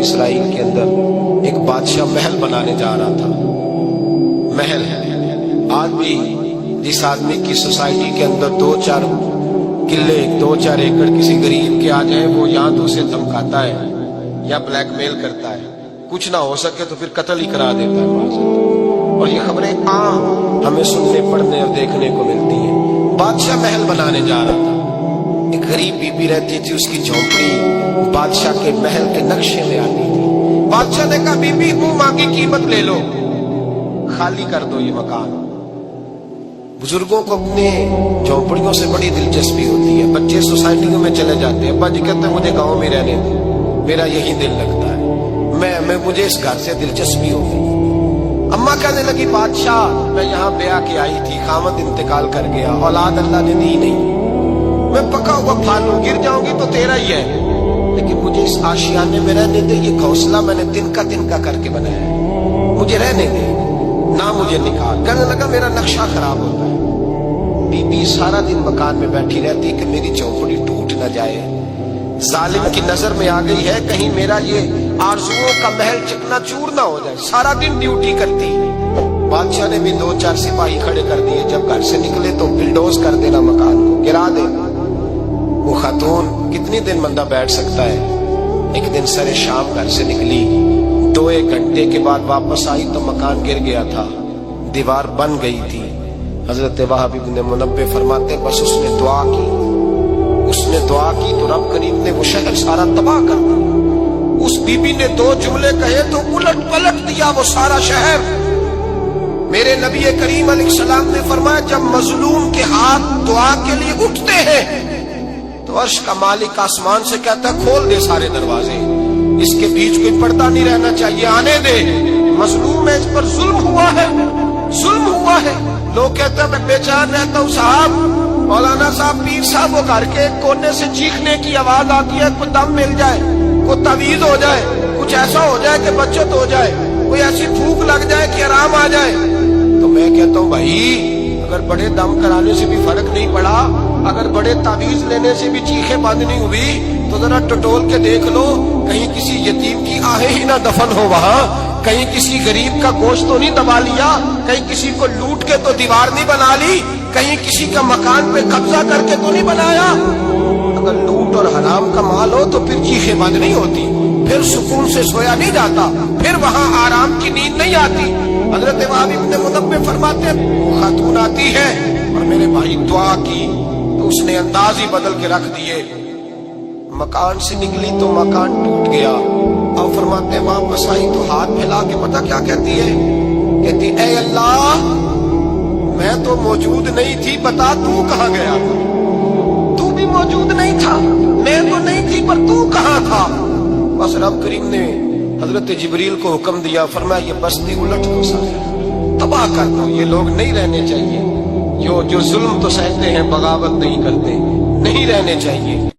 اسرائیل کے اندر ایک بادشاہ محل بنانے جا رہا تھا۔ محل آج بھی جس آدمی کی سوسائٹی کے اندر 2-4 قلعے 2-4 ایکڑ کسی غریب کے آ جائیں، وہ یہاں تو اسے دھمکاتا ہے یا بلیک میل کرتا ہے، کچھ نہ ہو سکے تو پھر قتل ہی کرا دیتا ہے۔ اور یہ خبریں عام ہمیں سننے پڑھنے اور دیکھنے کو ملتی ہیں۔ بادشاہ محل بنانے جا رہا تھا، ایک غریب بی بی رہتی تھی، اس کی جھونپڑی بادشاہ کے محل کے نقشے میں آتی تھی۔ بادشاہ نے کہا بی بی منہ مانگی قیمت لے لو، خالی کر دو یہ مکان۔ بزرگوں کو اپنے جھونپڑیوں سے بڑی دلچسپی ہوتی ہے، بچے سوسائٹیوں میں چلے جاتے ہیں، ابا جی کہتے ہیں مجھے گاؤں میں رہنے دے، میرا یہی دل لگتا ہے، مجھے اس گھر سے دلچسپی ہو گئی۔ اماں کہنے لگی بادشاہ میں یہاں بیاہ کے آئی تھی، خامد انتقال کر گیا، اولاد اللہ نے دی نہیں، میں پکا ہوا پھل ہوں، گر جاؤں گی تو تیرا ہی ہے، لیکن مجھے اس آشیانے میں رہنے دے، یہ گھونسلہ میں نے دن کا کر کے بنایا ہے، مجھے رہنے دے، نہ مجھے نکال۔ کہنے لگا میرا نقشہ خراب ہوتا ہے۔ بی بی سارا دن مکان میں بیٹھی رہتی کہ میری چوپڑی ٹوٹ نہ جائے، ظالم کی نظر میں آ گئی ہے کہیں میرا یہ آرزوؤں کا محل چکنا چور نہ ہو جائے، سارا دن ڈیوٹی کرتی۔ بادشاہ نے بھی 2-4 سپاہی کھڑے کر دیے، جب گھر سے نکلے تو بلڈوز کر دینا، مکان کو گرا دینا۔ وہ خاتون کتنی دن بندہ بیٹھ سکتا ہے؟ ایک دن سر شام گھر سے نکلی، 2-1 گھنٹے کے بعد واپس آئی تو مکان گر گیا تھا، دیوار بن گئی تھی۔ حضرت وہب ابن منبہ فرماتے بس اس نے دعا کی تو رب کریم نے وہ شہر سارا تباہ کر دیا۔ اس بی بی نے 2 جملے کہے تو الٹ پلٹ دیا وہ سارا شہر۔ میرے نبی کریم علیہ السلام نے فرمایا جب مظلوم کے ہاتھ دعا کے لیے اٹھتے ہیں تو عرش کا مالک آسمان سے کہتا ہے کھول دے سارے دروازے، اس کے بیچ کوئی پردہ نہیں رہنا چاہیے، آنے دے، مظلوم ہے، اس پر ظلم ہوا ہے۔ لوگ کہتے ہیں میں بے چین رہتا ہوں صاحب، مولانا صاحب، پیر صاحب، وہ گھر کے کونے سے چیخنے کی آواز آتی ہے، کوئی دم مل جائے، کوئی تعویذ ہو جائے، کچھ ایسا ہو جائے کہ بچت ہو جائے، کوئی ایسی پھونک لگ جائے کہ آرام آ جائے۔ تو میں کہتا ہوں بھائی اگر بڑے دم کرانے سے بھی فرق نہیں پڑا، اگر بڑے تعویذ لینے سے بھی چیخیں بند نہیں ہوئی، تو ذرا ٹٹول کے دیکھ لو کہیں کسی یتیم کی آہیں ہی نہ دفن ہو، وہاں کہیں کسی غریب کا گوشت تو نہیں دبا لیا، کہیں کسی کو لوٹ کے تو دیوار نہیں بنا لی، کہیں کسی کا مکان پہ قبضہ کر کے تو نہیں بنایا۔ اگر لوٹ اور حرام کا مال ہو تو پھر چیخیں بند نہیں ہوتی، پھر سکون سے سویا نہیں جاتا، پھر وہاں آرام کی نیند نہیں آتی۔ حضرت وہب ابن منبہ فرماتے ہیں وہ خاتون آتی ہے اور میرے بھائی دعا کی تو اس نے انداز ہی بدل کے رکھ دیے، مکان سے نکلی تو مکان ٹوٹ گیا۔ اب فرماتے ہیں واپس آئی تو ہاتھ پھیلا کے پتہ کیا کہتی ہے؟ کہتی اے اللہ میں تو موجود نہیں تھی، بتا تو کہاں گیا تھا؟ تو بھی موجود نہیں تھا، میں تو نہیں تھی، پر تو کہاں تھا؟ بس رب کریم نے حضرت جبریل کو حکم دیا، فرمایا یہ بستی الٹ دو، سارے تباہ کر دو، یہ لوگ نہیں رہنے چاہیے، جو ظلم تو سہتے ہیں بغاوت نہیں کرتے، نہیں رہنے چاہیے۔